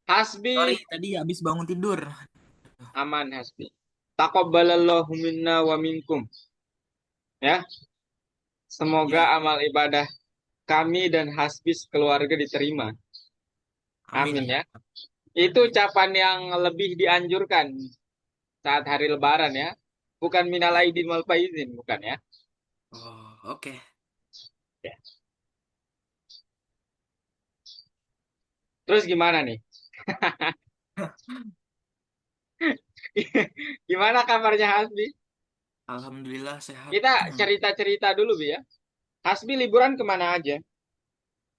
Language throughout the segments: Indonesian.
Sorry, Hasbi, tadi habis bangun tidur. aman Hasbi. Taqabbalallahu minna wa minkum. Ya, semoga Ya, amal ibadah kami dan Hasbi keluarga diterima. Amin amin. ya. Itu Amin. ucapan yang lebih dianjurkan saat hari Lebaran ya. Bukan minal Ya. aidin wal faizin, bukan ya. Oh, oke. Ya. Terus gimana nih? Gimana kabarnya Hasbi? Alhamdulillah sehat. Kita cerita-cerita dulu, Bi ya. Hasbi liburan kemana aja?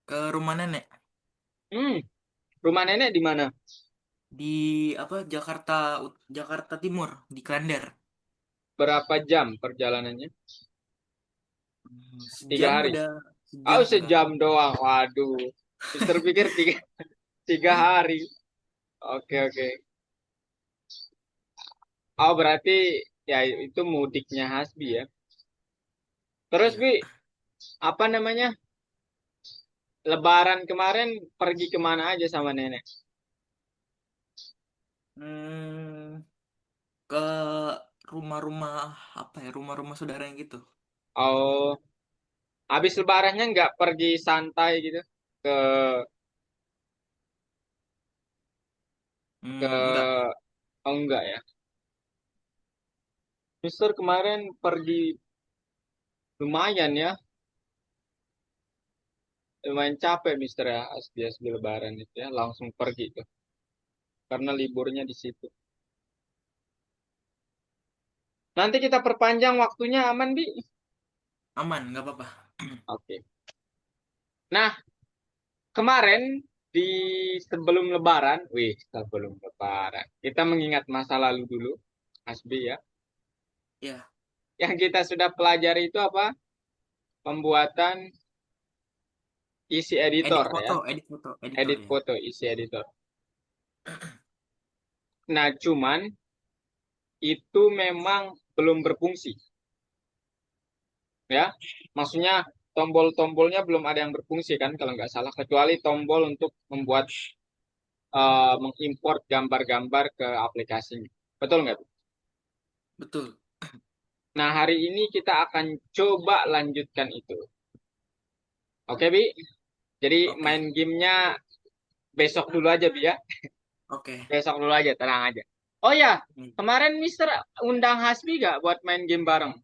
Ke rumah nenek Hmm, rumah nenek di mana? di apa Jakarta Timur di Klender. Berapa jam perjalanannya? Tiga Sejam hari. udah Oh, sejam udah. sejam doang. Waduh. Mister pikir tiga hari. Oke, oke. Oh, berarti ya itu mudiknya Hasbi ya. Terus, Iya. Bi, apa namanya? Lebaran kemarin pergi kemana aja sama nenek? Hmm, ke rumah-rumah apa ya? Rumah-rumah saudaranya gitu. Oh, habis lebarannya nggak pergi santai gitu ke ke Enggak. oh enggak ya. Mister kemarin pergi lumayan ya, lumayan capek Mister ya, asbi lebaran itu ya, langsung pergi tuh karena liburnya di situ. Nanti kita perpanjang waktunya aman, Bi. Aman, nggak apa-apa. Oke. Nah, kemarin di sebelum lebaran, wih, sebelum lebaran, kita mengingat masa lalu dulu, Asbi ya. Ya, Yang kita sudah pelajari itu apa? Pembuatan isi editor ya, edit foto edit ya. foto, isi editor. Nah, cuman itu memang belum berfungsi ya. Maksudnya tombol-tombolnya belum ada yang berfungsi kan kalau nggak salah, kecuali tombol untuk membuat mengimport gambar-gambar ke aplikasinya. Betul nggak? Betul. Nah, hari ini kita akan coba lanjutkan itu. Oke, Bi? Jadi Oke. main gamenya besok dulu aja, Bi ya. Oke. Besok dulu aja, tenang aja. Oh ya, Hmm. kemarin Mister undang Hasbi nggak buat main game bareng?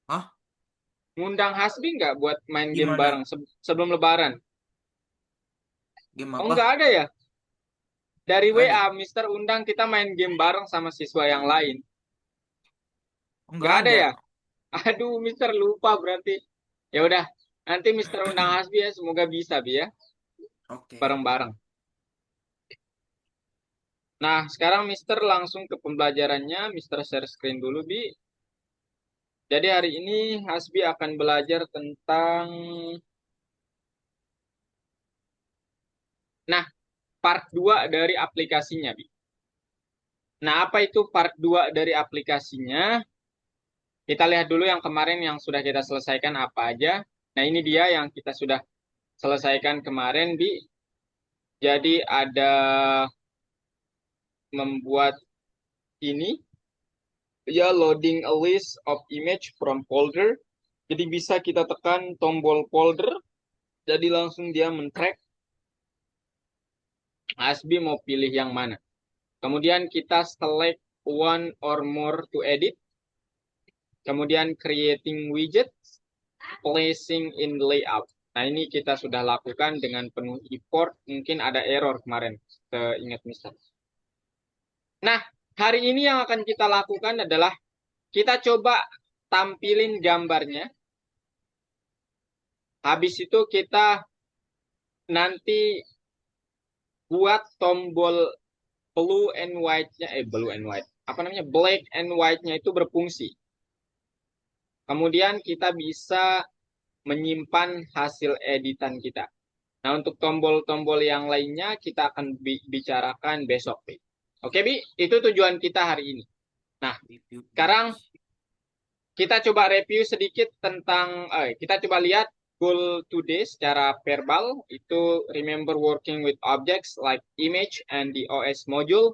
Hah? Ngundang Hasbi nggak buat main game bareng Gimana? sebelum Lebaran? Game Oh, nggak apa? ada ya? Dari Nggak ada. WA, Mister undang kita main game bareng sama siswa yang lain. Oh, nggak Nggak ada ada. ya? Aduh, Mister lupa berarti. Ya udah, nanti Mister undang Hasbi ya, semoga bisa, Bi ya, Oke. bareng-bareng. Nah, sekarang Mister langsung ke pembelajarannya. Mister share screen dulu, Bi. Jadi hari ini Hasbi akan belajar tentang, nah, part 2 dari aplikasinya, Bi. Nah, apa itu part 2 dari aplikasinya? Kita lihat dulu yang kemarin yang sudah kita selesaikan apa aja. Nah, ini dia yang kita sudah selesaikan kemarin, Bi. Jadi ada membuat ini, ya loading a list of image from folder. Jadi bisa kita tekan tombol folder, jadi langsung dia men-track Hasbi mau pilih yang mana. Kemudian kita select one or more to edit. Kemudian creating widget, placing in layout. Nah, ini kita sudah lakukan dengan penuh effort. Mungkin ada error kemarin, seingat misal. Nah, hari ini yang akan kita lakukan adalah kita coba tampilin gambarnya. Habis itu kita nanti buat tombol blue and white. Apa namanya? Black and white-nya itu berfungsi. Kemudian kita bisa menyimpan hasil editan kita. Nah, untuk tombol-tombol yang lainnya kita akan bicarakan besok, Bi. Oke, Bi, itu tujuan kita hari ini. Nah, Review sekarang image. kita coba review sedikit tentang, kita coba lihat goal today secara verbal itu remember working with objects like image and the OS module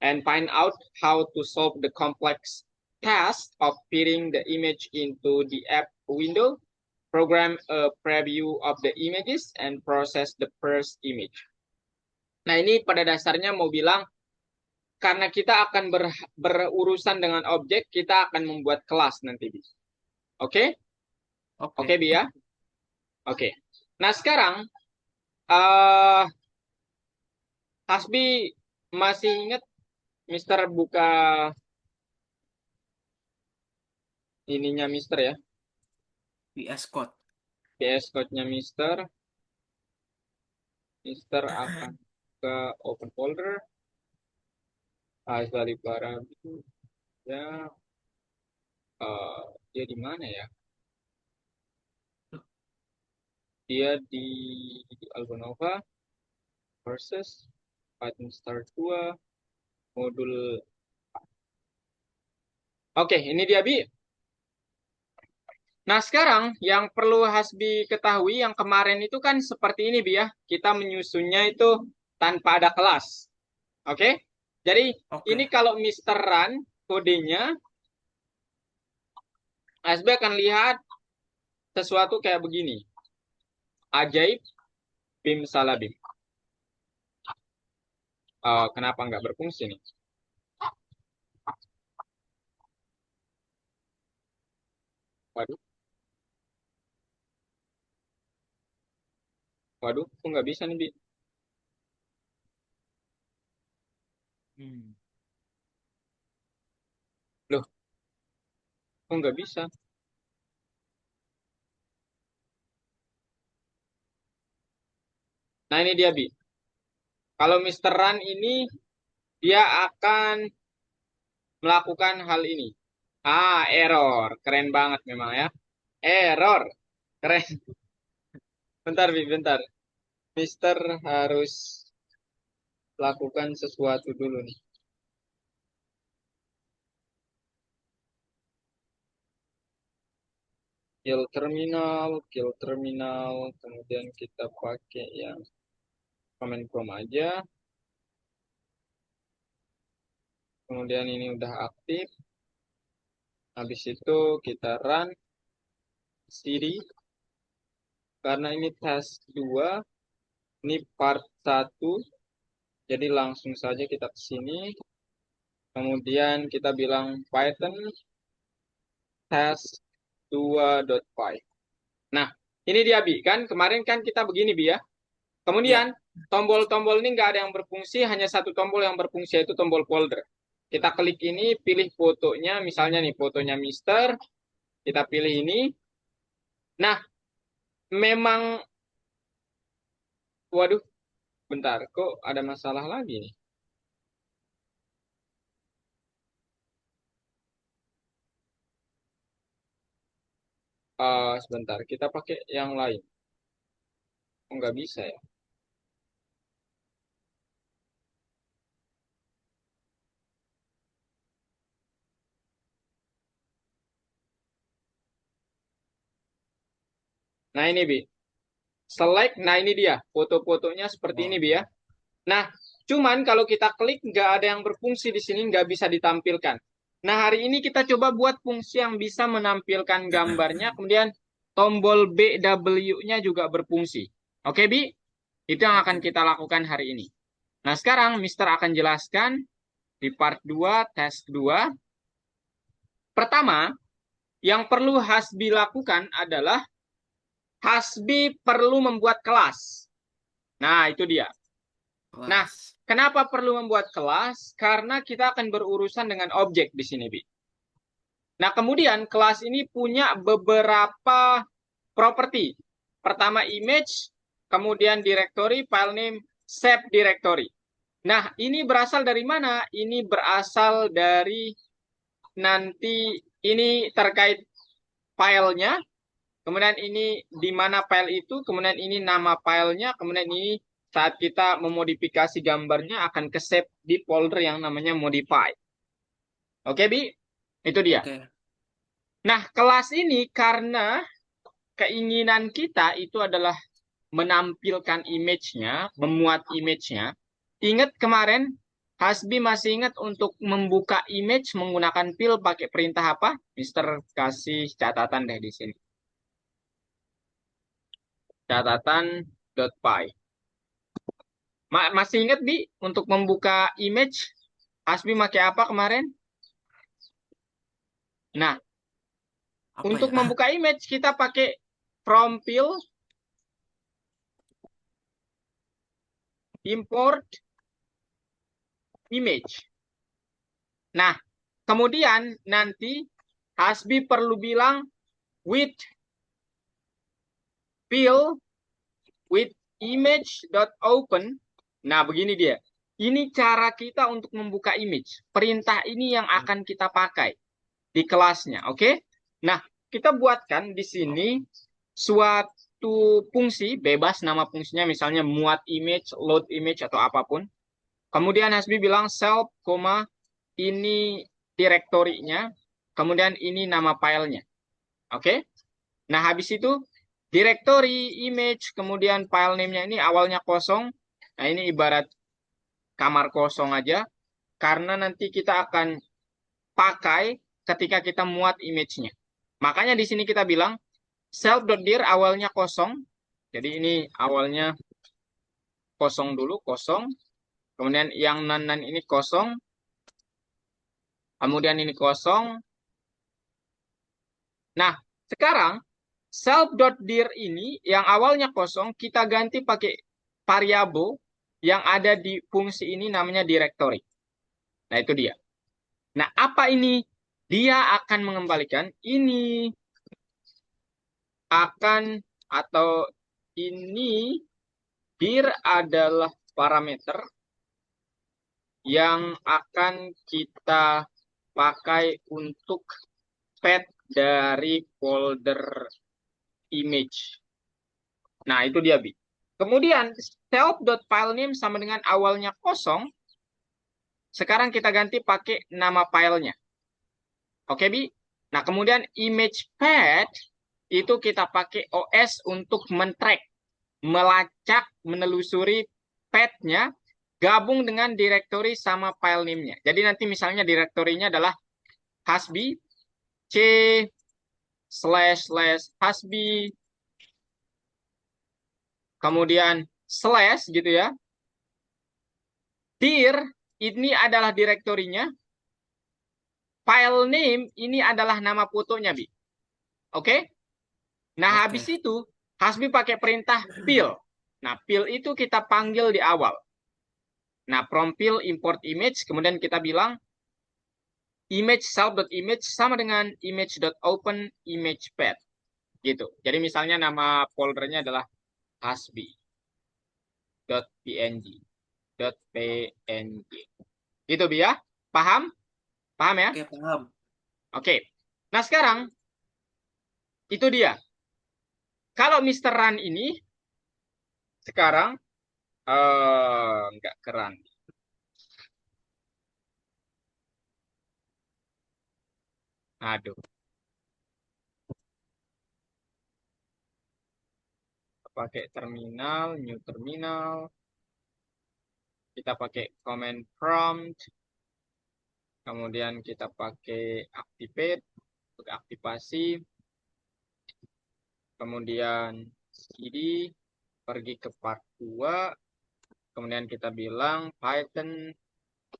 and find out how to solve the complex task of fitting the image into the app window, program a preview of the images, and process the first image. Nah, ini pada dasarnya mau bilang, karena kita akan berurusan dengan objek, kita akan membuat kelas nanti. Oke? Oke, Bi ya? Oke. Nah, sekarang, Hasbi masih ingat Mister buka ininya Mister ya? VS Code. VS Code-nya Mister. Mister akan ke open folder. Asal barang itu ya, dia di mana ya? Dia di Albanova versus Python Start 2 modul. Oke, ini dia Bi. Nah, sekarang yang perlu Hasbi ketahui yang kemarin itu kan seperti ini Bi ya. Kita menyusunnya itu tanpa ada kelas. Oke? Jadi ini kalau Mister Run kodenya, Hasbi akan lihat sesuatu kayak begini. Ajaib bim salabim. Kenapa nggak berfungsi nih? Waduh. Waduh, kok nggak bisa nih, Bi? Loh, kok nggak bisa? Nah, ini dia, Bi. Kalau Mister Run ini, dia akan melakukan hal ini. Error. Keren banget memang ya. Error. Keren. Bentar, Bi, bentar. Mister harus lakukan sesuatu dulu nih. Kill terminal, kemudian kita pakai yang command prompt aja. Kemudian ini udah aktif. Habis itu kita run cd. Karena ini task 2, ini part 1. Jadi langsung saja kita ke sini. Kemudian kita bilang Python task 2.py. Nah, ini dia Bi, kan kemarin kan kita begini Bi ya. Kemudian tombol-tombol ini nggak ada yang berfungsi, hanya satu tombol yang berfungsi, yaitu tombol folder. Kita klik ini, pilih fotonya, misalnya nih fotonya Mister, kita pilih ini. Nah, memang, waduh, bentar, kok ada masalah lagi nih? Sebentar, kita pakai yang lain. Oh, nggak bisa ya? Nah ini Bi, select, nah ini dia, foto-fotonya seperti ini Bi ya. Nah, cuman kalau kita klik nggak ada yang berfungsi di sini, nggak bisa ditampilkan. Nah, hari ini kita coba buat fungsi yang bisa menampilkan gambarnya, kemudian tombol BW-nya juga berfungsi. Oke, Bi? Itu yang akan kita lakukan hari ini. Nah, sekarang Mister akan jelaskan di part 2, task 2. Pertama, yang perlu Hasbi lakukan adalah Hasbi perlu membuat kelas. Nah, itu dia. Nah, kenapa perlu membuat kelas? Karena kita akan berurusan dengan objek di sini, Bi. Nah, kemudian kelas ini punya beberapa properti. Pertama image, kemudian directory, file name, save directory. Nah, ini berasal dari mana? Ini berasal dari nanti ini terkait filenya, kemudian ini di mana file itu, kemudian ini nama filenya, kemudian ini saat kita memodifikasi gambarnya akan ke-save di folder yang namanya modify. Oke, Bi? Itu dia. Nah, kelas ini karena keinginan kita itu adalah menampilkan image-nya, memuat image-nya. Ingat kemarin, Hasbi masih ingat untuk membuka image menggunakan pil pakai perintah apa? Mister kasih catatan deh di sini. Catatan.py. Masih ingat, Bi, untuk membuka image, Hasbi pakai apa kemarin? Nah, Apa untuk ya? membuka image, kita pakai from pil, import, image. Nah, kemudian nanti Hasbi perlu bilang with pil with image.open. Nah, begini dia. Ini cara kita untuk membuka image. Perintah ini yang akan kita pakai di kelasnya, oke? Nah, kita buatkan di sini suatu fungsi bebas, nama fungsinya misalnya muat image, load image atau apapun. Kemudian Hasbi bilang self, ini direktorinya, kemudian ini nama filenya. Oke? Nah, habis itu directory, image, kemudian file name-nya ini awalnya kosong. Nah, ini ibarat kamar kosong aja. Karena nanti kita akan pakai ketika kita muat image-nya. Makanya di sini kita bilang self.dir awalnya kosong. Jadi ini awalnya kosong dulu, kosong. Kemudian yang nan ini kosong. Kemudian ini kosong. Nah, sekarang self.dir ini yang awalnya kosong kita ganti pakai variabel yang ada di fungsi ini namanya directory. Nah, itu dia. Nah, apa ini? Dia akan mengembalikan ini akan atau ini dir adalah parameter yang akan kita pakai untuk path dari folder image. Nah, itu dia, Bi. Kemudian self.filename sama dengan awalnya kosong. Sekarang kita ganti pakai nama filenya. Oke, Bi? Nah, kemudian image path itu kita pakai OS untuk men-track, melacak, menelusuri path-nya gabung dengan directory sama file name-nya. Jadi nanti misalnya directory-nya adalah hasbi c//hasbi kemudian slash gitu ya. Dir ini adalah direktorinya. File name ini adalah nama fotonya, Bi. Oke? Nah, habis Oke. itu Hasbi pakai perintah pil. Nah, pil itu kita panggil di awal. Nah, from pil import image, kemudian kita bilang image self.image sama dengan image.open image path. Gitu. Jadi misalnya nama foldernya adalah hasbi.png.png. Gitu, Bi ya? Paham? Paham ya? Oke, paham. Oke. Nah, sekarang itu dia. Kalau Mr. Run ini sekarang nggak keren. Aduh, pakai terminal, new terminal. Kita pakai command prompt. Kemudian kita pakai activate untuk aktivasi. Kemudian cd pergi ke part 2. Kemudian kita bilang python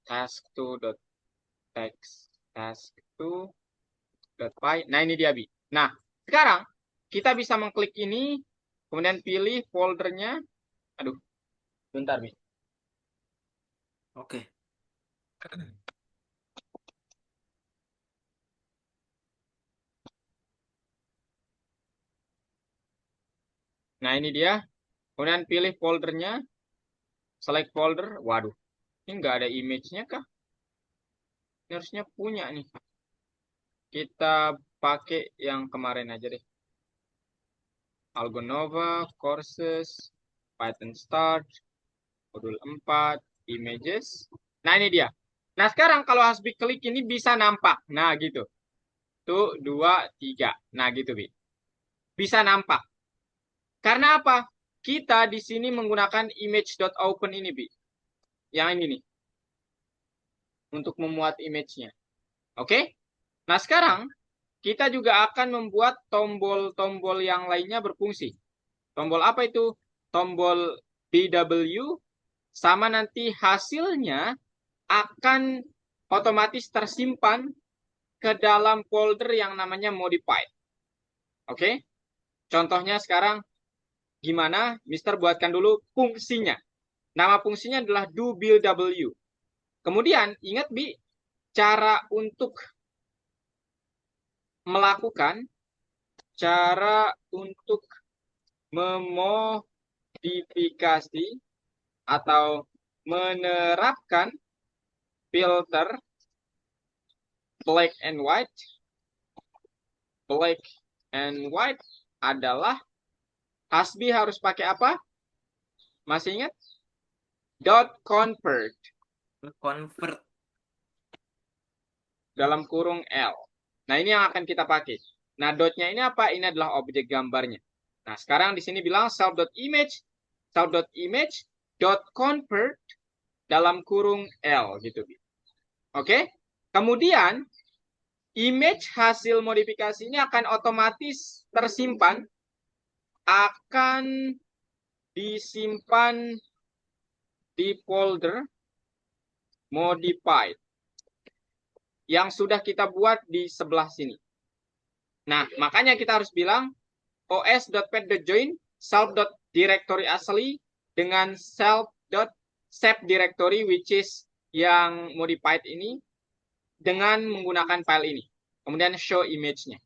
task2.text task2.py. Nah, ini dia, Bi. Nah, sekarang kita bisa mengklik ini, kemudian pilih foldernya. Aduh, bentar, Bi. Oke. Nah, ini dia. Kemudian pilih foldernya, select folder. Waduh, ini nggak ada image-nya kah? Ini harusnya punya nih. Kita pakai yang kemarin aja deh. Algonova, courses, Python start, modul 4, images. Nah, ini dia. Nah, sekarang kalau Hasbi klik ini bisa nampak. Nah, gitu. Tuh, 2, 3. Nah, gitu, Bi. bisa nampak. Karena apa? Kita di sini menggunakan image.open ini, Bi. Yang ini nih. Untuk memuat image-nya. Oke? Nah, sekarang kita juga akan membuat tombol-tombol yang lainnya berfungsi. Tombol apa itu? Tombol BW sama nanti hasilnya akan otomatis tersimpan ke dalam folder yang namanya modified. Oke? Contohnya sekarang gimana? Mister buatkan dulu fungsinya. Nama fungsinya adalah do_build_w. Kemudian ingat Bi, cara untuk melakukan, cara untuk memodifikasi atau menerapkan filter black and white. Black and white adalah Hasbi harus pakai apa? Masih ingat? .convert Convert. dalam kurung L. Nah, ini yang akan kita pakai. Nah, dotnya ini apa? Ini adalah objek gambarnya. Nah, sekarang di sini bilang self.image.convert dalam kurung L gitu. Oke? Kemudian image hasil modifikasi ini akan otomatis tersimpan, akan disimpan di folder modified yang sudah kita buat di sebelah sini. Nah, makanya kita harus bilang os.pet.join self.directory asli dengan self.save directory which is yang modified ini dengan menggunakan file ini. Kemudian show image-nya.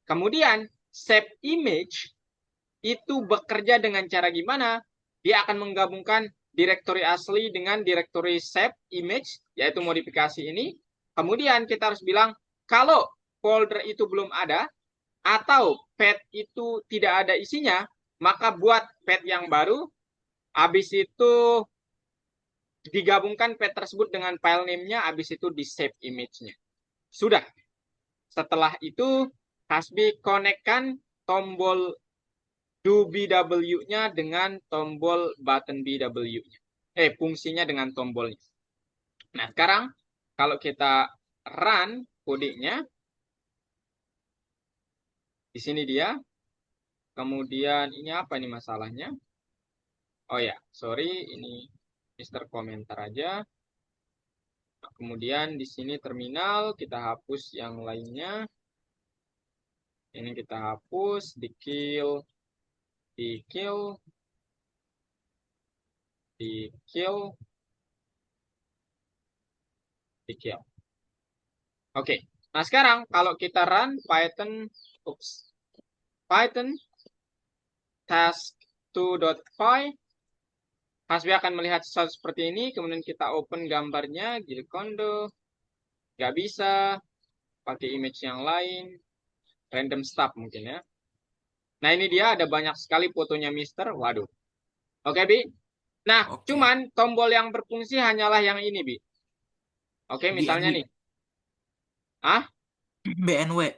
Kemudian save image itu bekerja dengan cara gimana? Dia akan menggabungkan directory asli dengan directory save image, yaitu modifikasi ini. Kemudian kita harus bilang, kalau folder itu belum ada, atau pet itu tidak ada isinya, maka buat pet yang baru, habis itu digabungkan pet tersebut dengan file name-nya, habis itu di save image-nya. Sudah. Setelah itu, Hasbi konekkan tombol do BW-nya dengan tombol button BW-nya. Fungsinya dengan tombolnya. Nah, sekarang kalau kita run kodenya, di sini dia. Kemudian ini apa nih masalahnya? Oh ya, sorry, ini Mister komentar aja. Nah, kemudian di sini terminal, kita hapus yang lainnya. Ini kita hapus, di kill, di kill, di kill, di kill. Oke, nah sekarang kalau kita run Python task2.py, Hasbi akan melihat sesuatu seperti ini. Kemudian kita open gambarnya, Gilcondo, nggak bisa, pakai image yang lain, random stuff mungkin ya. Nah ini dia ada banyak sekali fotonya Mister. Waduh. Oke Bi. Nah Oke. cuman tombol yang berfungsi hanyalah yang ini Bi. Oke misalnya BNW. nih. Ah? BNW.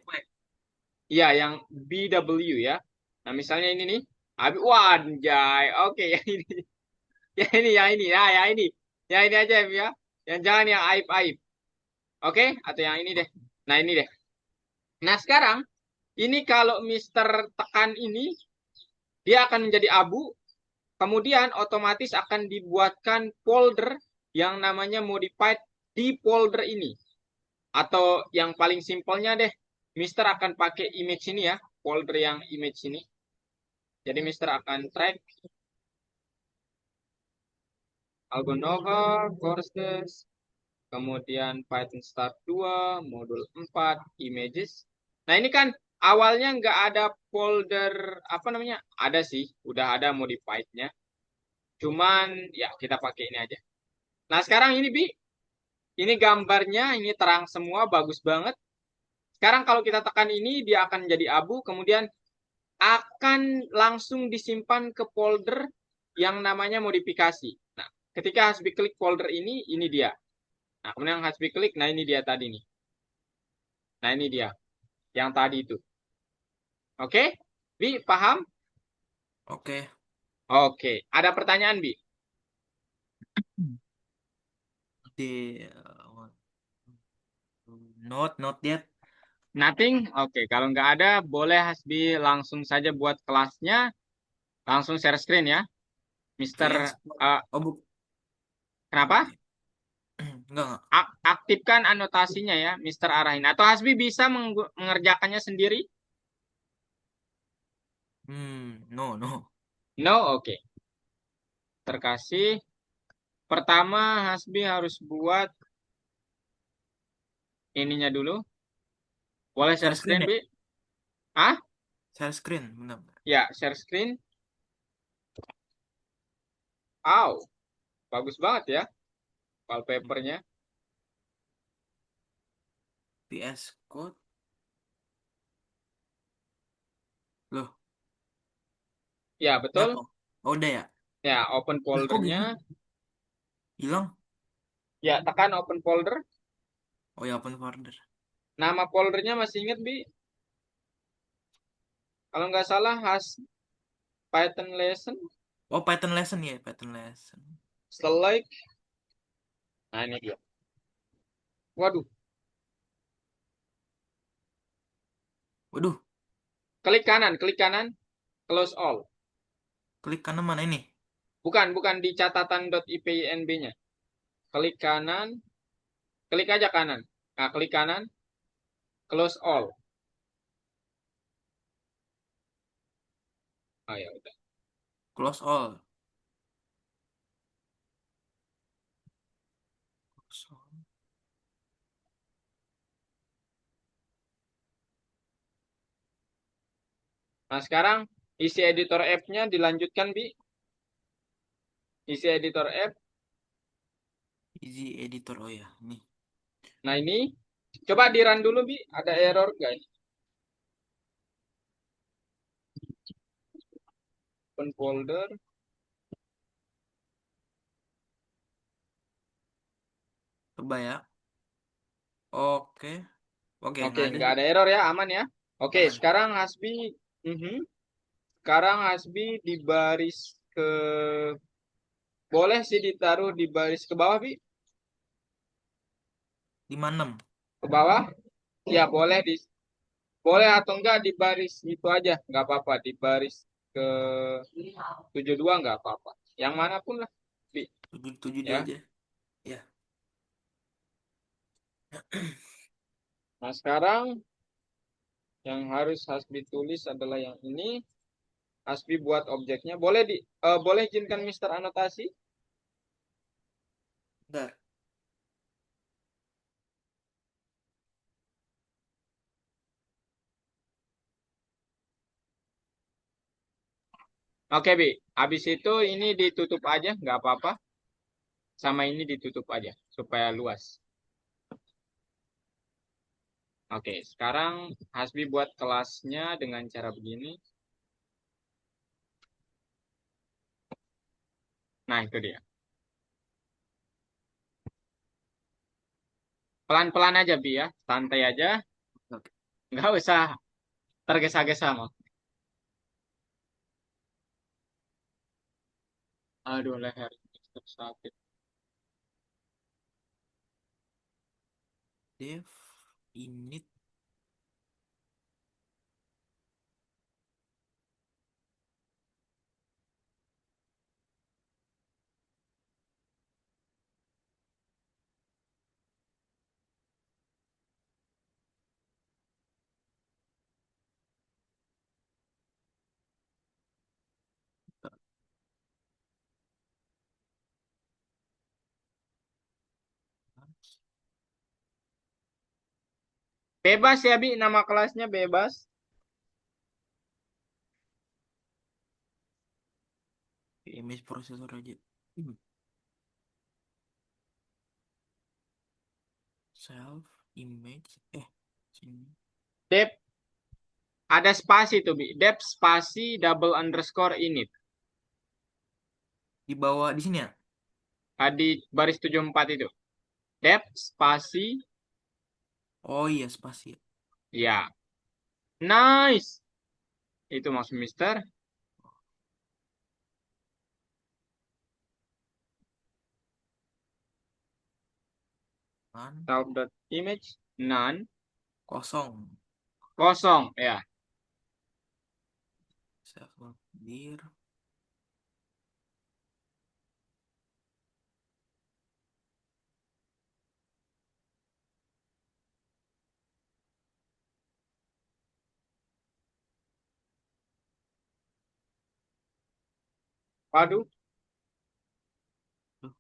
Iya yang BW ya. Nah misalnya ini nih. Wah anjay. Oke yang ini. Yang ini, yang ini. Nah yang ini. Yang ini aja ya. Yang jangan yang aib-aib. Oke? Atau yang ini deh. Nah ini deh. Nah sekarang. Ini kalau Mister tekan ini. Dia akan menjadi abu. Kemudian otomatis akan dibuatkan folder yang namanya modified di folder ini. Atau yang paling simpelnya deh, Mister akan pakai image ini ya, folder yang image ini. Jadi Mister akan track Algonova, courses, kemudian Python Start 2, modul 4, images. Nah ini kan awalnya nggak ada folder, apa namanya, ada sih, udah ada modified-nya. Cuman ya kita pakai ini aja. Nah sekarang ini Bi, ini gambarnya, ini terang semua, bagus banget. Sekarang kalau kita tekan ini, dia akan jadi abu, kemudian akan langsung disimpan ke folder yang namanya modifikasi. Nah, ketika Hasbi klik folder ini dia. Nah, kemudian Hasbi klik, nah ini dia tadi nih. Nah, ini dia. Yang tadi itu. Oke? Bi, paham? Oke. Oke. Ada pertanyaan, Bi? The not yet. Nothing? Oke. Kalau nggak ada, boleh Hasbi langsung saja buat kelasnya. Langsung share screen ya. Mister, VS Code. eh, Oh, bu. kenapa? Enggak. Aktifkan anotasinya ya, Mister Arahin. Atau Hasbi bisa mengerjakannya sendiri? No. No, oke. Terkasih. Pertama, Hasbi harus buat ininya dulu. Boleh Share share screen screen, ya? Bi? Ah? Share screen, benar. Ya, share screen. Wow, bagus banget ya wallpapernya. VS Code. Loh, Ya, ini apa? betul. Oh, udah ya? Ya, open Lah, kok gini? foldernya. Hilang? Ya, tekan open folder. Oh ya, open folder. Nama foldernya masih ingat, Bi? Kalau nggak salah, Python lesson. Oh, Python lesson ya, Python lesson. Select. Nah, ini dia. Waduh, Waduh, klik kanan, close all. klik kanan mana ini? Bukan di catatan.ipinb-nya. Klik kanan, klik aja kanan. Nah, klik kanan, close all. Oh ya udah. Close all. Close all. Nah, sekarang isi editor app-nya dilanjutkan, Bi. Isi editor app. Easy editor. Oh ya, ini. Nah, ini coba di run dulu, Bi. Ada error, guys. Open folder. Coba ya. Oke. Oke, Oke, nggak ada nggak sih. ada error ya, aman ya. Oke, Aman. sekarang Hasbi, sekarang Hasbi di baris ke, boleh sih ditaruh di baris ke bawah, Bi. 56. Ke bawah, ya boleh boleh atau enggak di baris itu aja, nggak apa-apa. Di baris ke 72 nggak apa-apa. Yang manapun lah, Bi. 72 Ya. aja. Ya. Nah, sekarang yang harus Hasbi tulis adalah yang ini. Hasbi buat objeknya. Boleh izinkan Mister anotasi? Bentar. Oke, Bi. Habis itu ini ditutup aja, nggak apa-apa. Sama ini ditutup aja supaya luas. Oke, sekarang Hasbi buat kelasnya dengan cara begini. Nah, itu dia. Pelan-pelan aja, Bi ya. Santai aja. Oke. Nggak usah tergesa-gesa, mau. Aduh, leher sakit. Dev init. Bebas ya, Bi. Nama kelasnya bebas. Image processor aja. Self image. Sini. Dep, ada spasi tuh, Bi. Dep spasi double underscore init. Di bawah di sini ya. Di baris 74 itu. Dep spasi, Oh iya, spasi. ya. Nice. Itu maksud Mister. Kan Top.image none kosong. kosong ya. Self dir. Waduh, Tuh,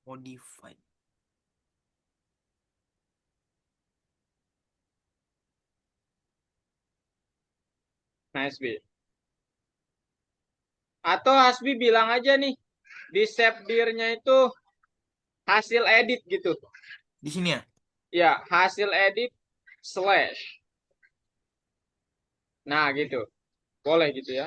modified. nice B. Atau Hasbi bilang aja nih di save dir-nya itu hasil edit gitu. Di sini ya? Ya, hasil edit slash. Nah, gitu. Boleh gitu ya.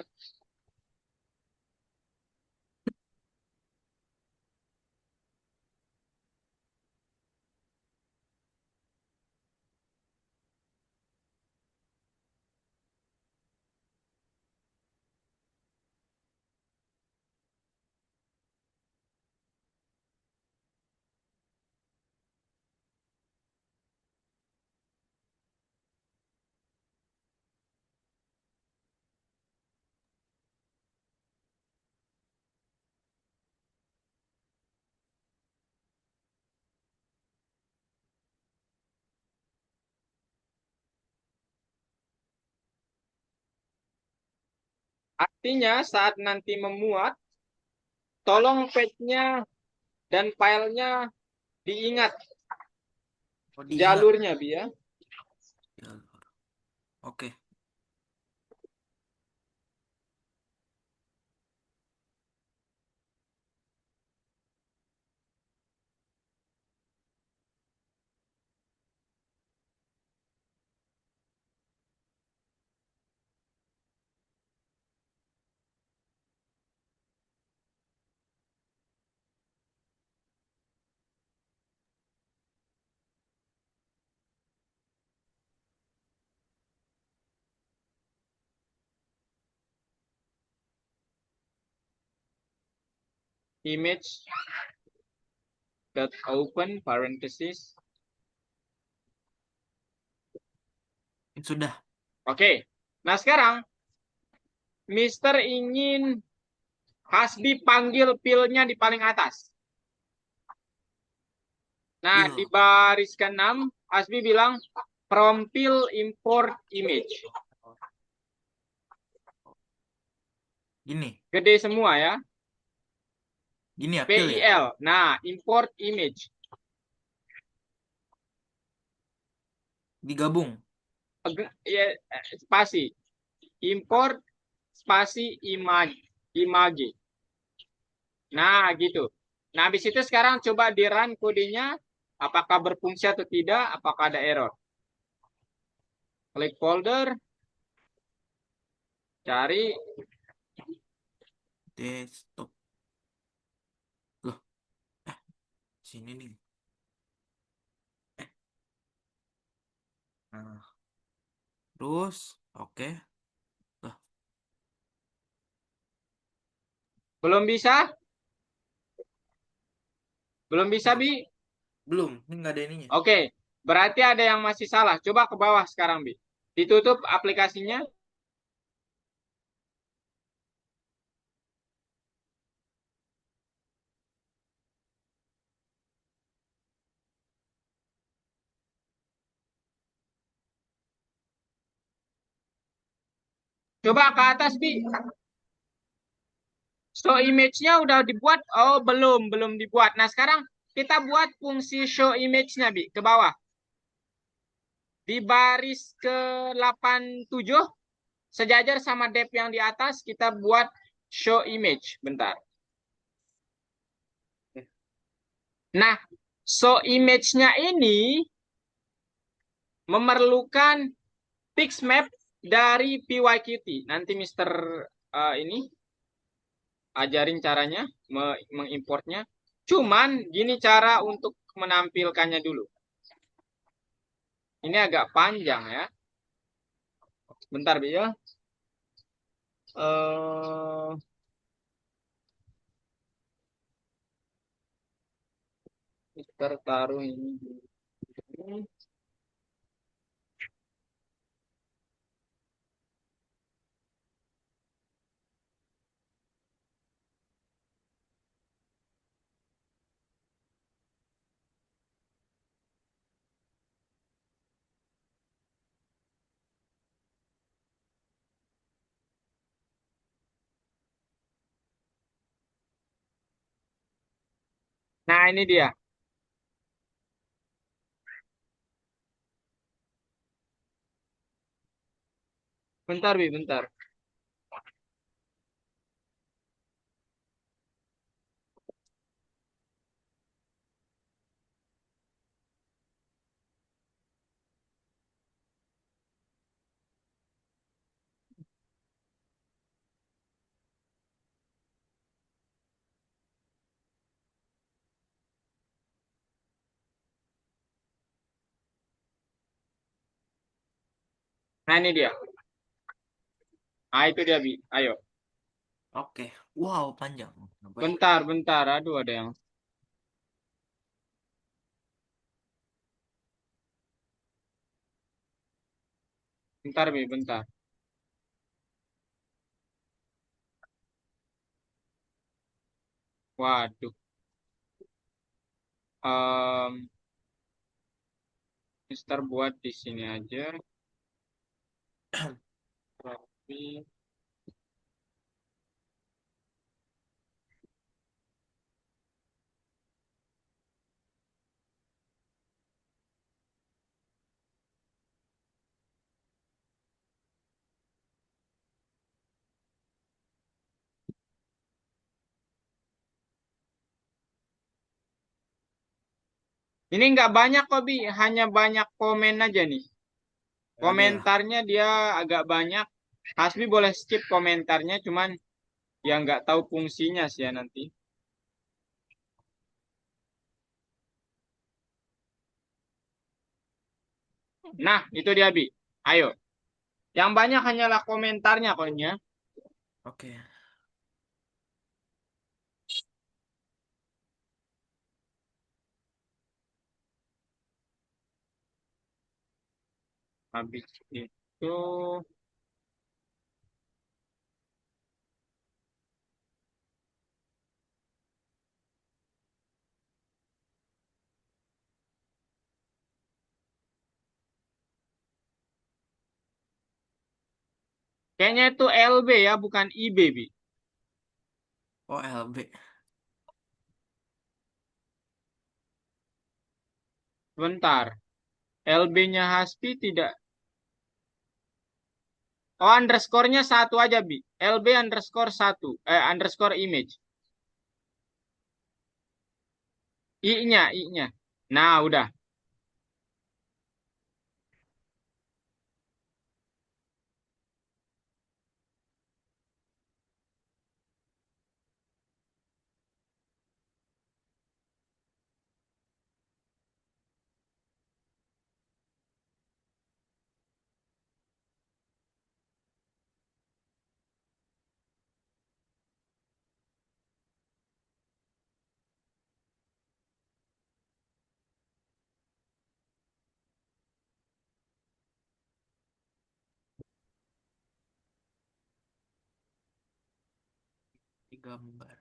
Artinya saat nanti memuat, tolong page-nya dan filenya diingat Oh, diingat. jalurnya, Bi ya. Jalur. Oke. Image dot open parenthesis. Sudah. Oke. Nah, sekarang Mister ingin Hasbi panggil pilnya di paling atas. Nah, di Pil. baris ke-6, Hasbi bilang from pil import image. Gini. Gede semua ya. Gini ya, pil ya? PIL. Nah, import image. Digabung. Ya, spasi. Import spasi image. Nah, gitu. Nah, habis itu sekarang coba di run kodenya. Apakah berfungsi atau tidak? Apakah ada error? Klik folder. Cari. Desktop. Loh, sini nih. Nah, terus, oke. Loh, Belum bisa? Belum bisa, belum. Bi? Belum, ini nggak ada ininya. Oke. Berarti ada yang masih salah. Coba ke bawah sekarang, Bi. Ditutup aplikasinya. Coba ke atas, Bi. Show image-nya udah dibuat? Oh, belum dibuat. Nah, sekarang kita buat fungsi show image-nya, Bi, ke bawah. Di baris ke-87, sejajar sama dep yang di atas, kita buat show image. Bentar. Nah, show image-nya ini memerlukan fix map dari PYQT. Nanti Mister ini ajarin caranya mengimportnya. Cuman gini cara untuk menampilkannya dulu. Ini agak panjang ya. Bentar, Bi ya. Eh, kita taruh ini dulu. Nah, ini dia. Bentar, Bi, bentar. Nah, ini dia. Nah, itu dia, Bi. Ayo. Oke. Wow, panjang. Apa ya? Bentar, bentar. Aduh, ada yang. Bentar, Bi, bentar. Waduh. Em, Mister buat di sini aja. Tapi ini nggak banyak kok, Bi. Hanya banyak komen aja nih. Ada ya? Komentarnya dia agak banyak. Hasbi boleh skip komentarnya, cuman ya nggak tahu fungsinya sih ya nanti. Nah, itu dia, Bi. Ayo. Yang banyak hanyalah komentarnya koknya. Oke. Habis itu, kayaknya itu LB ya, bukan IB, Bi. Oh, LB. Bentar. LB-nya Hasbi tidak. Oh, underscore-nya satu aja, Bi. LB underscore satu. Underscore image. I-nya, I-nya. Nah, udah. Di gambar.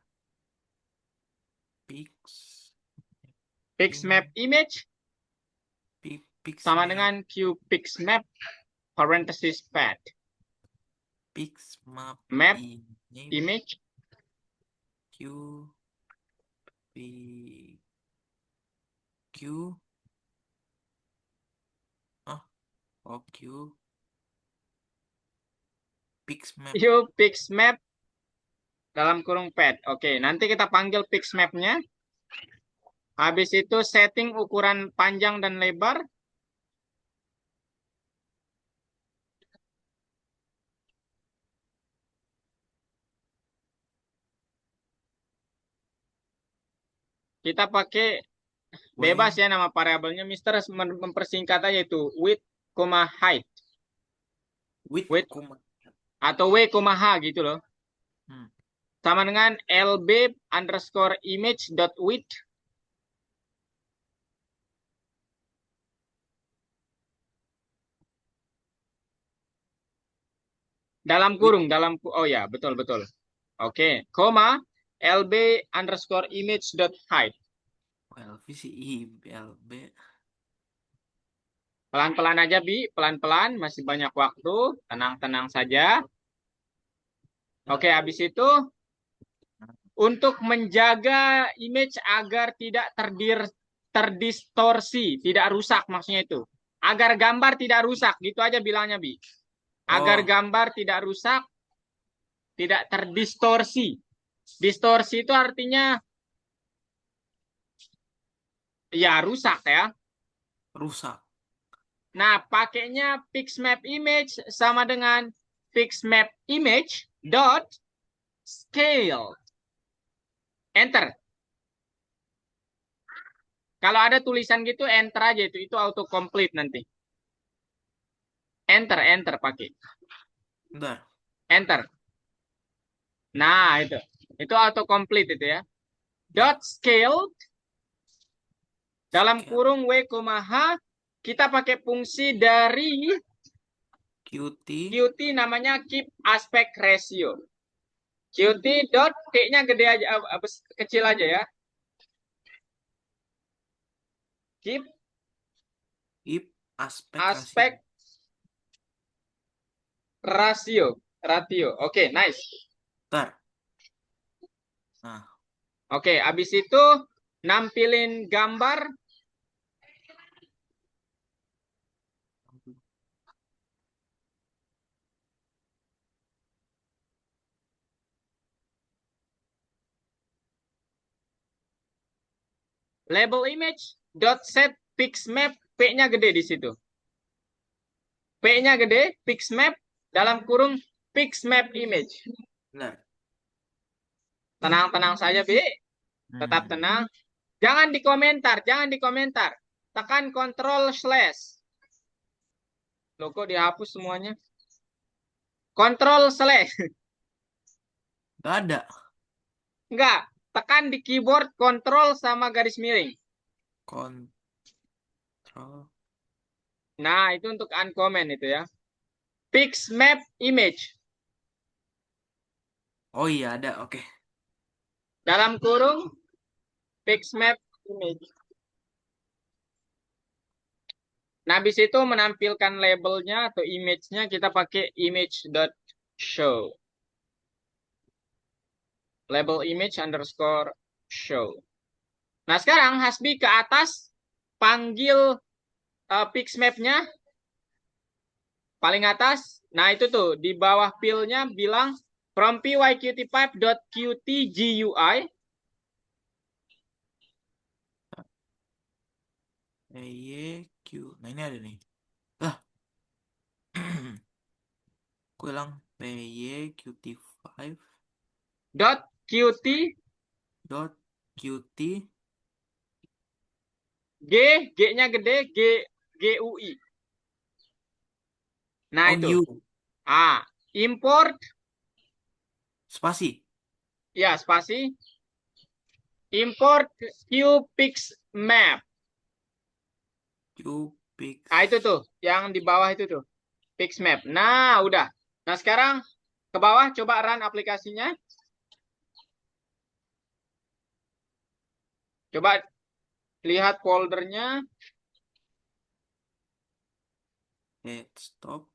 Pix. Pixmap Im. image Pix sama map. dengan qpixmap parenthesis path. Pix map. Map Ini. image. Q. P. Q. Ah. Oh, Q. Pix map. Qpixmap dalam kurung path. Oke, nanti kita panggil pixmap-nya. Habis itu setting ukuran panjang dan lebar. Kita pakai bebas ya nama variabelnya. Mister mempersingkat aja itu width, height. Width, Width atau w, h gitu loh. Sama dengan lb underscore image dot width. Dalam kurung, oh ya, betul, betul. Oke, koma, lb underscore image dot height. LV sih LB. Pelan-pelan aja, Bi. Pelan-pelan, masih banyak waktu. Tenang-tenang saja. Oke, habis itu, untuk menjaga image agar tidak terdistorsi, tidak rusak maksudnya itu. Agar gambar tidak rusak, gitu aja bilangnya, Bi. Agar Oh, gambar tidak rusak, tidak terdistorsi. Distorsi itu artinya ya rusak ya. rusak. Nah, pakainya pixmap image sama dengan pixmap image dot scale. Enter. Kalau ada tulisan gitu, enter aja itu auto complete nanti. Enter pakai. Bentar. Enter. Nah, itu auto complete itu ya. Ya. Dot scale dalam Scale. kurung w, h kita pakai fungsi dari QT. Qt namanya keep aspect ratio. Qt dot t-nya gede aja, kecil aja ya. Keep If aspek rasio. aspect ratio. Oke, nice. Bentar. Nah, Oke, abis itu nampilin gambar. Label image dot set pixmap, p-nya gede di situ. P-nya gede, pixmap dalam kurung pixmap image. benar. Tenang-tenang saja, Bi. Tetap tenang. Jangan di komentar. Tekan Ctrl slash. Loh, kok dihapus semuanya? Ctrl slash. Gak ada. Enggak, tekan di keyboard Ctrl sama garis miring. Kontrol. Nah, itu untuk uncomment itu ya. Pixmap image. Oh iya ada. Oke. Dalam kurung pixmap image. Nah, habis itu menampilkan labelnya atau image-nya kita pakai image.show. Label image underscore show. Nah, sekarang Hasbi ke atas panggil pixmap-nya paling atas. Nah, itu tuh di bawah fill-nya bilang from pyqt5.qtgui. EYQ. Nah ini ada nih. Lah. Aku hilang. PYQT5 Dot qt dot QT. G-nya gede, GUI. Nah, Oh itu. U. Import, Spasi. ya spasi. Import qpixmap. Qpix. Nah, itu tuh, yang di bawah itu tuh. Pixmap. Nah, udah. Nah, sekarang ke bawah coba run aplikasinya. Coba lihat foldernya. Stop.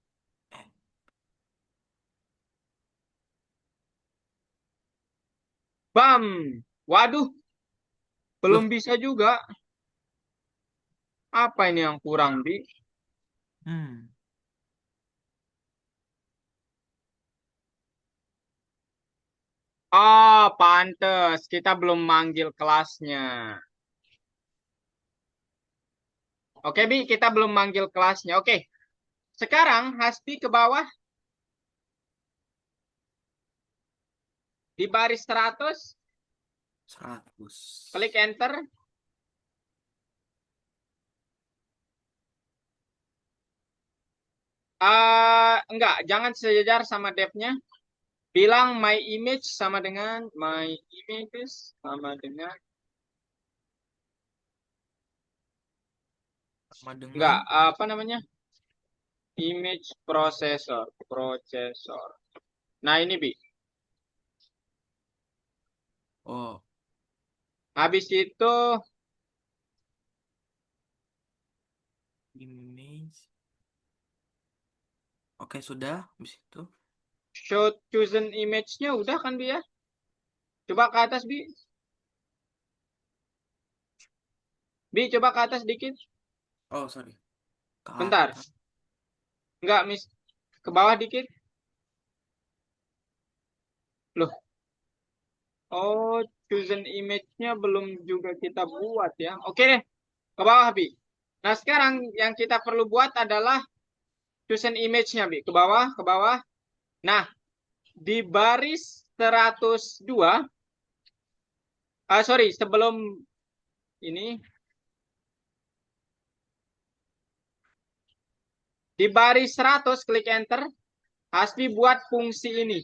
Bam. Waduh, belum Loh. bisa juga. Apa ini yang kurang, Bi? Hmm. Oh, pantes. Kita belum manggil kelasnya. Oke, Bi, kita belum manggil kelasnya. Oke, sekarang Hasbi ke bawah. Di baris 100. 100. Klik enter. Enggak, jangan sejajar sama depth-nya. Bilang my image sama dengan my images sama dengan Sama enggak, dengan. apa namanya? Image processor. Nah, ini Bi. Oh, Habis itu image. Oke, sudah. Habis itu. show chosen image-nya udah kan Bi ya? Coba ke atas Bi. Bi, coba ke atas dikit. Oh, sorry. Ke Bentar. atas. Enggak, Miss. Ke bawah dikit. Loh. Oh, chosen image-nya belum juga kita buat ya. Oke deh. Ke bawah, Bi. Nah, sekarang yang kita perlu buat adalah chosen image-nya, Bi. Ke bawah, ke bawah. Nah, di baris 102, sorry, sebelum ini, di baris 100, klik enter. Hasbi buat fungsi ini.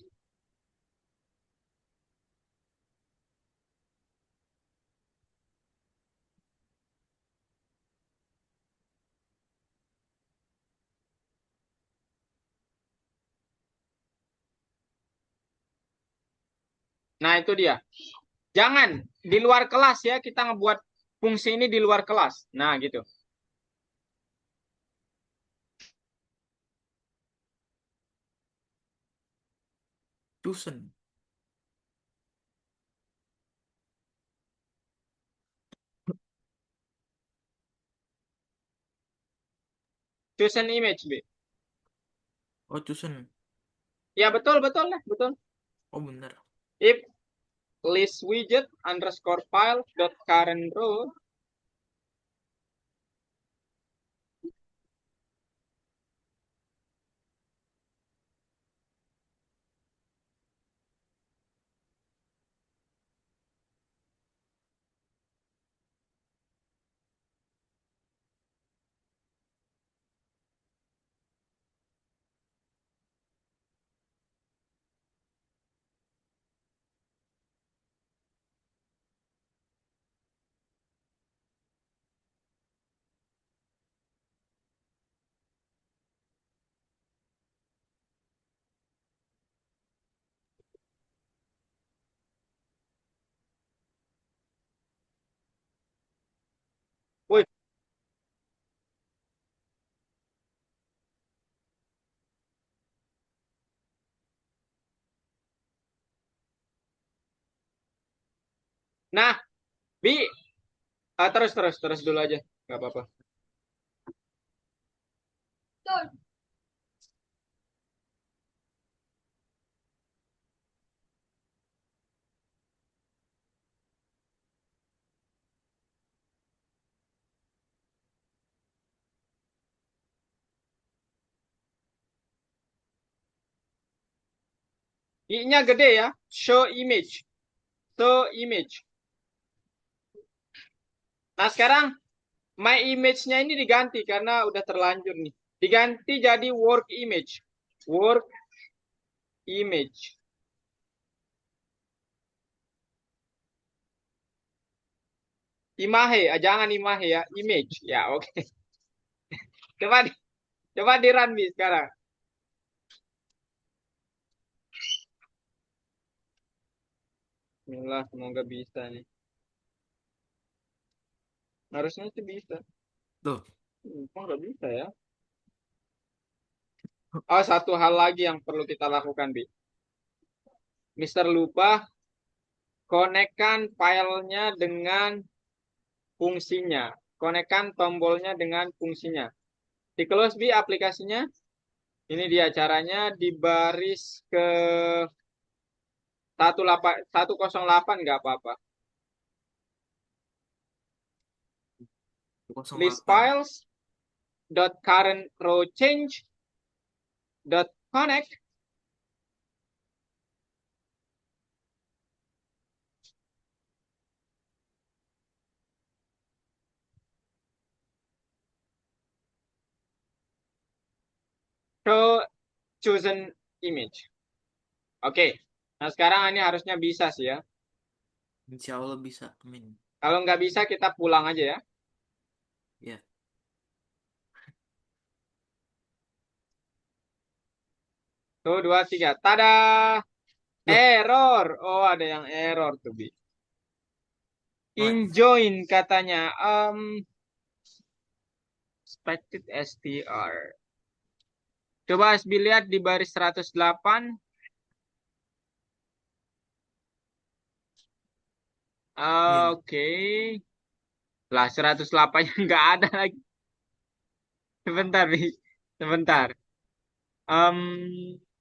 Nah, itu dia. Jangan di luar kelas ya, kita ngebuat fungsi ini di luar kelas. Nah, gitu. Chosen. Chosen image, B. Oh, chosen. Ya, betul, betul lah, betul. Oh, bener. If list widget underscore file dot current row. Wih, nah, Bi, terus dulu aja, nggak apa-apa. I-nya gede ya, show image, show image. Nah, sekarang my image-nya ini diganti karena udah terlanjur nih. Diganti jadi work image. Work image. Imahe, jangan imahe ya, image. Ya, oke. Coba di, coba di run Bi sekarang. Bismillah, semoga bisa nih. Harusnya sih bisa. Tuh. Kok nggak bisa ya? Oh, satu hal lagi yang perlu kita lakukan, Bi. Mister lupa, konekkan filenya dengan fungsinya. Konekkan tombolnya dengan fungsinya. Di close, Bi, aplikasinya. Ini dia caranya di baris ke 108 nggak apa-apa. List 108. files dot current row change dot connect. show chosen image. Oke. Nah, sekarang ini harusnya bisa sih ya. Insya Allah bisa. Amin. Kalau nggak bisa kita pulang aja ya. Ya. Tuh, dua, tiga. Tada! Loh, Error. Oh, ada yang error tuh, Bi. what? Injoin katanya. Expected str. Coba Asbi lihat di baris 108. Ini. Oke. Lah 108-nya nggak ada lagi. Sebentar, Bi. Sebentar. Em,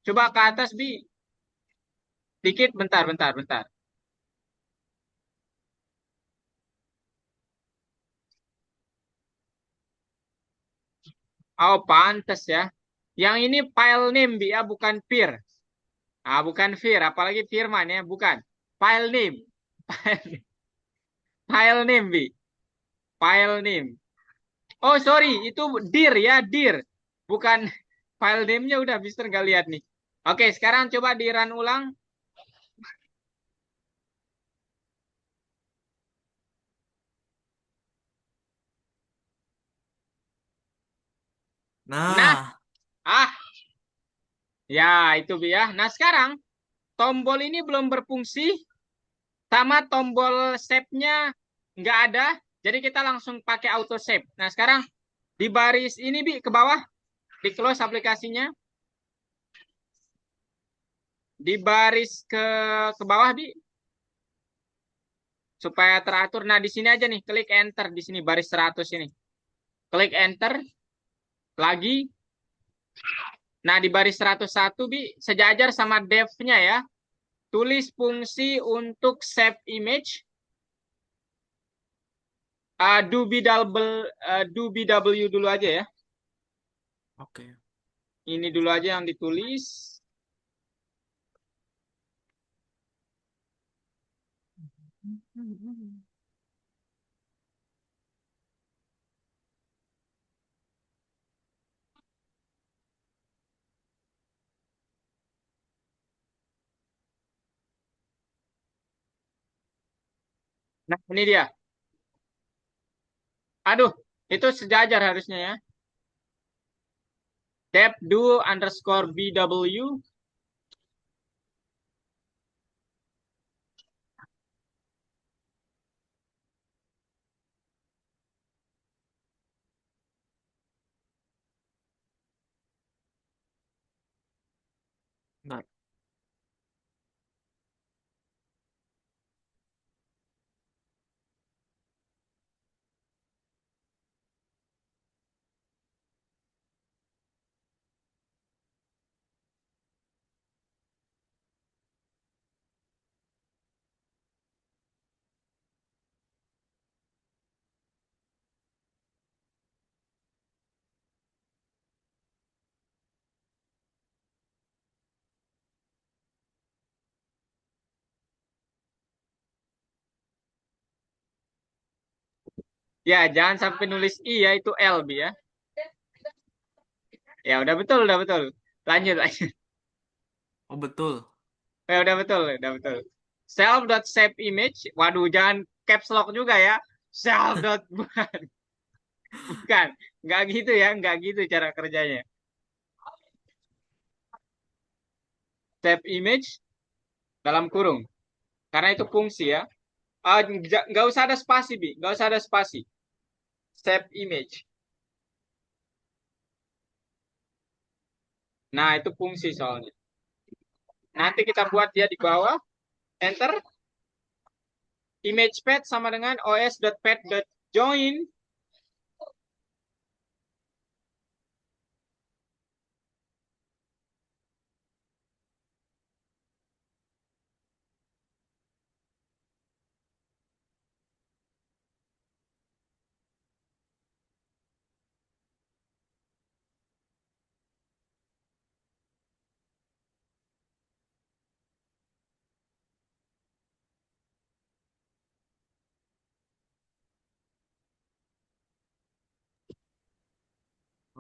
coba ke atas, Bi. Dikit, bentar, bentar, bentar. Oh, pantes ya. Yang ini file name, Bi, ya, bukan peer. Ah, bukan Fir, apalagi Firman ya, bukan. File name. File name, Bi. File name. Oh, sorry, itu dir ya, dir. Bukan file name-nya udah Mister nggak lihat nih. Oke, sekarang coba di run ulang. Nah, Nah, ah, ya itu Bi ya. Nah, sekarang tombol ini belum berfungsi sama tombol save-nya nggak ada. Jadi kita langsung pakai auto save. Nah, sekarang di baris ini Bi ke bawah, di close aplikasinya. Di baris ke bawah Bi supaya teratur. Nah, di sini aja nih, klik enter di sini baris 100 ini. Klik enter lagi. Nah, di baris 101 Bi sejajar sama dev-nya ya. Tulis fungsi untuk save image. Do BW dulu aja ya. oke. Ini dulu aja yang ditulis. Nah, ini dia. Aduh, itu sejajar harusnya ya. Dev do underscore BW. Bentar. Ya, jangan sampai nulis I ya, itu L Bi ya. Ya, udah betul, udah betul. Lanjut, lanjut. Oh, betul. Ya, udah betul, udah betul. Self.save image. Waduh, jangan caps lock juga ya. Self. Bukan. Nggak gitu ya, nggak gitu cara kerjanya. Save image dalam kurung. Karena itu fungsi ya. Nggak usah ada spasi, Bi. Nggak usah ada spasi. Save image. Nah, itu fungsi soalnya. Nanti kita buat dia di bawah. Enter. Image path sama dengan os.path.join.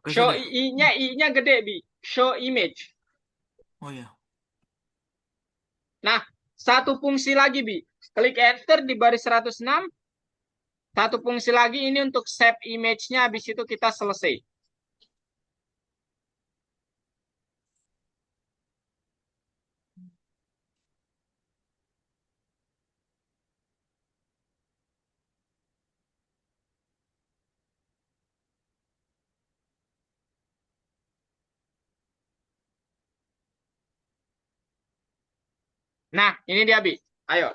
Oke, Show sudah. I-nya gede, Bi. show image. Oh ya. Nah, satu fungsi lagi, Bi. Klik enter di baris 106. Satu fungsi lagi ini untuk save image-nya, habis itu kita selesai. Nah, ini dia, Bi. Ayo.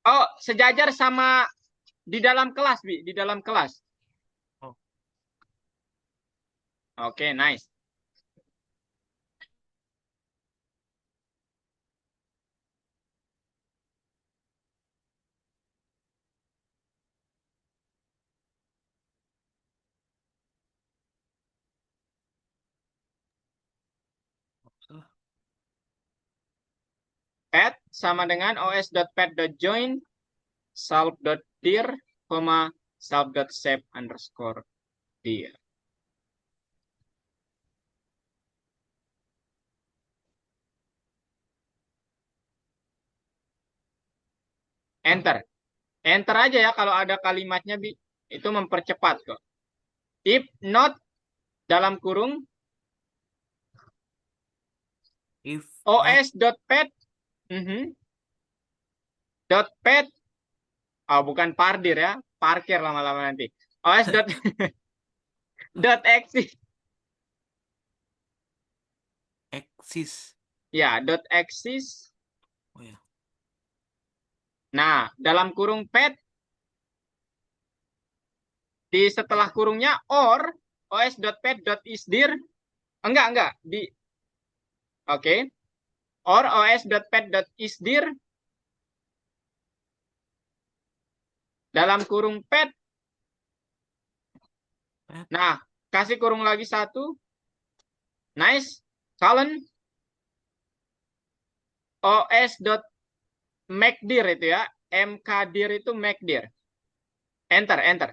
Oh, sejajar sama di dalam kelas, Bi. Di dalam kelas. Oh. Oke, nice. Salah. Pad sama dengan os.pad.join self.dir, self.save underscore dir. Enter. Enter aja ya kalau ada kalimatnya, Bi. Itu mempercepat kok. If not, dalam kurung, If not, os.pad, dot pad, oh bukan pardir ya, parkir lama-lama nanti. Os. Dot exist, exist. ya, dot exist. Oh ya. Nah, dalam kurung pad, di setelah kurungnya or os.pad.isdir, enggak, di, oke, or os.pad.isdir, dalam kurung pad. Pad. Nah, kasih kurung lagi satu. Nice. Colon os.macdir itu ya. Mkdir itu macdir. Enter, enter.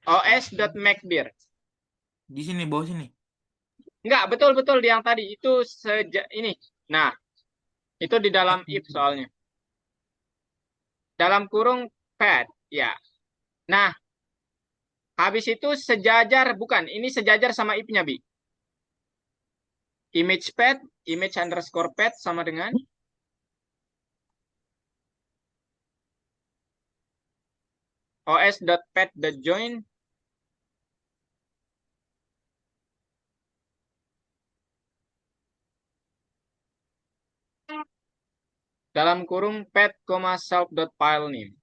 os.macdir. Di sini bawah sini. Enggak, betul-betul yang tadi. Itu ini. Nah, itu di dalam if soalnya. Dalam kurung pad. Ya. Nah, habis itu sejajar. Bukan, ini sejajar sama if-nya, Bi. Image pad, image underscore pad sama dengan os.pad.join dalam kurung pad, self.filename.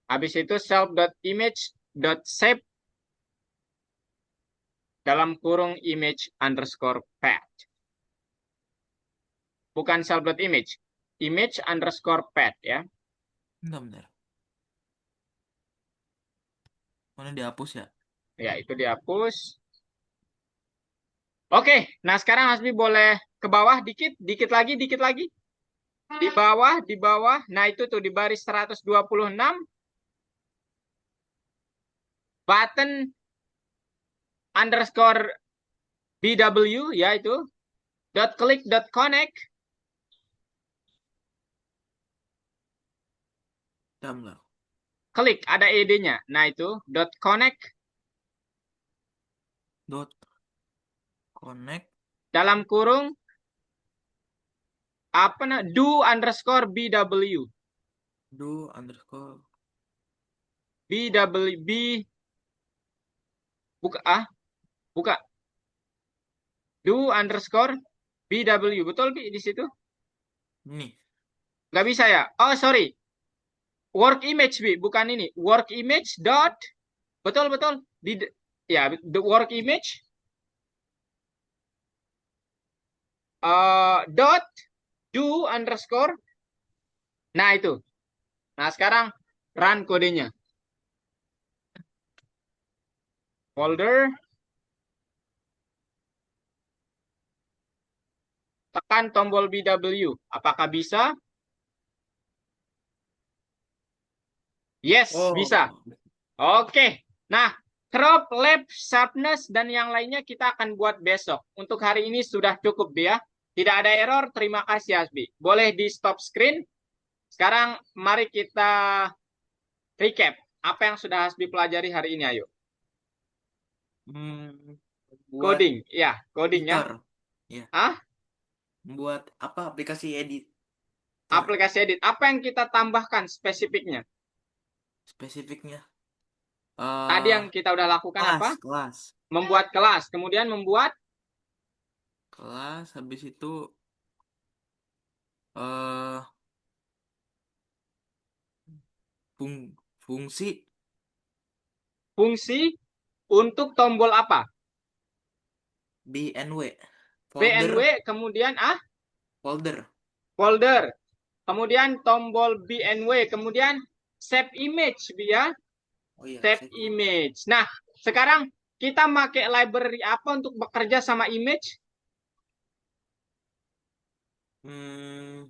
Habis itu self.image.save dalam kurung image underscore pad. Bukan self.image. Image underscore pad ya. Bentar. Mana dihapus ya? Ya, itu dihapus. Oke, nah sekarang Hasbi boleh ke bawah dikit, dikit lagi, dikit lagi. Di bawah, di bawah. Nah, itu tuh di baris 126. Button underscore BW ya itu. Dot click dot connect. Bentar. Klik ada ed-nya. Nah, itu dot connect Dot connect. dalam kurung apa nah do underscore BW. Do underscore. BW B buka buka do underscore BW. Betul, Bi, di situ? Ini. Nggak bisa ya? Oh, sorry. Work image, Bi, bukan ini. Work image dot, betul, betul. Di, ya, the work image dot do underscore. Nah, itu. Nah, sekarang run kodenya. Folder tekan tombol BW. Apakah bisa? Yes, bisa. Oh, Oke. Nah, crop, lap, sharpness, dan yang lainnya kita akan buat besok. Untuk hari ini sudah cukup ya. Tidak ada error. Terima kasih, Hasbi. Boleh di stop screen. Sekarang mari kita recap. Apa yang sudah Hasbi pelajari hari ini, ayo. hmm, buat Coding. Ya, coding ya. editor, ya, Ah, buat apa aplikasi editor aplikasi edit. Apa yang kita tambahkan spesifiknya? spesifiknya? Tadi Eh, yang kita udah lakukan kelas, apa? kelas, Membuat kelas. Kemudian membuat kelas. Habis itu eh fungsi fungsi untuk tombol apa? BNW, BNW, folder, kemudian folder. folder. Kemudian tombol BNW, kemudian save image ya, Oh iya, save save. image. Nah, sekarang kita pakai library apa untuk bekerja sama image? Hmm,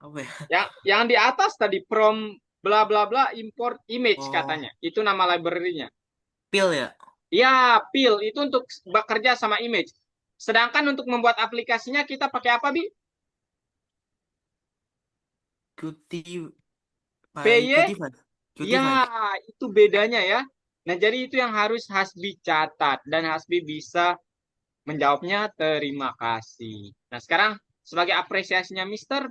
apa ya? Yang di atas tadi from bla bla bla import image Oh, katanya. Itu nama library-nya. pil ya? Ya, pil itu untuk bekerja sama image. Sedangkan untuk membuat aplikasinya kita pakai apa, Bi? Qt, PY? Qt5, Ya, Qt5. itu bedanya ya. Nah, jadi itu yang harus Hasbi catat dan Hasbi bisa menjawabnya terima kasih. Nah, sekarang sebagai apresiasinya Mister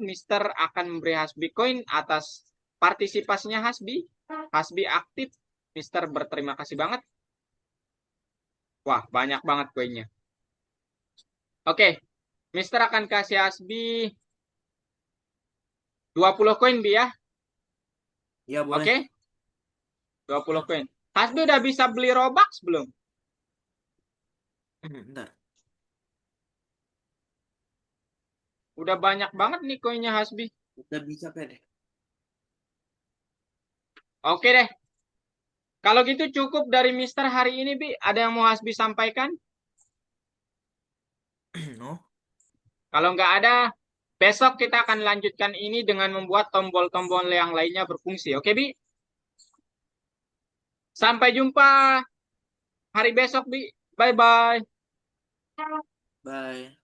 akan memberi Hasbi koin atas partisipasinya Hasbi. Hasbi aktif. Mister berterima kasih banget. Wah, banyak banget koinnya. Oke, Mister akan kasih Hasbi 20 koin, Bi ya. Ya boleh. Oke, 20 koin. Hasbi udah bisa beli Robux belum? Bentar. Udah banyak banget nih koinnya Hasbi. Udah bisa deh. Oke deh. Kalau gitu cukup dari Mister hari ini, Bi. Ada yang mau Hasbi sampaikan? No. Kalau nggak ada, besok kita akan lanjutkan ini dengan membuat tombol-tombol yang lainnya berfungsi. Oke, Bi? Sampai jumpa hari besok, Bi. Bye-bye. Bye.